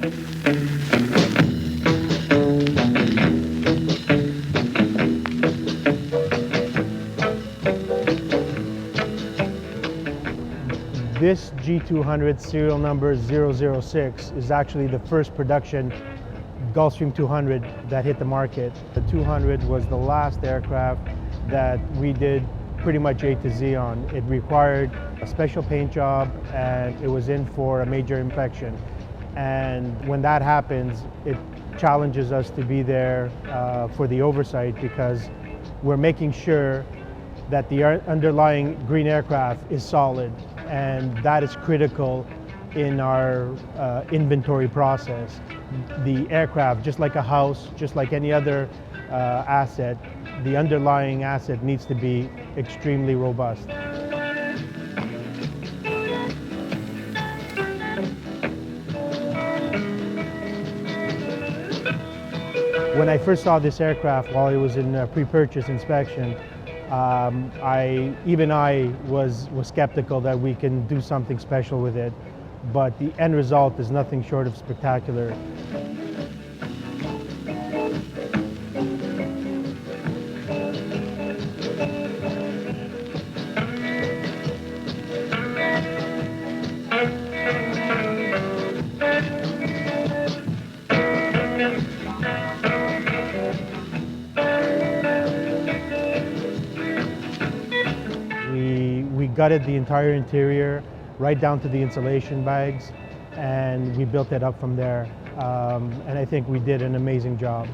This G200 serial number 006 is actually the first production Gulfstream 200 that hit the market. The 200 was the last aircraft that we did pretty much A to Z on. It required a special paint job and it was in for a major inspection. And when that happens, it challenges us to be there for the oversight, because we're making sure that the underlying green aircraft is solid, and that is critical in our inventory process. The aircraft, just like a house, just like any other asset, the underlying asset needs to be extremely robust. When I first saw this aircraft while it was in pre-purchase inspection, I was skeptical that we can do something special with it, but the end result is nothing short of spectacular. We gutted the entire interior, right down to the insulation bags, and we built it up from there. And I think we did an amazing job.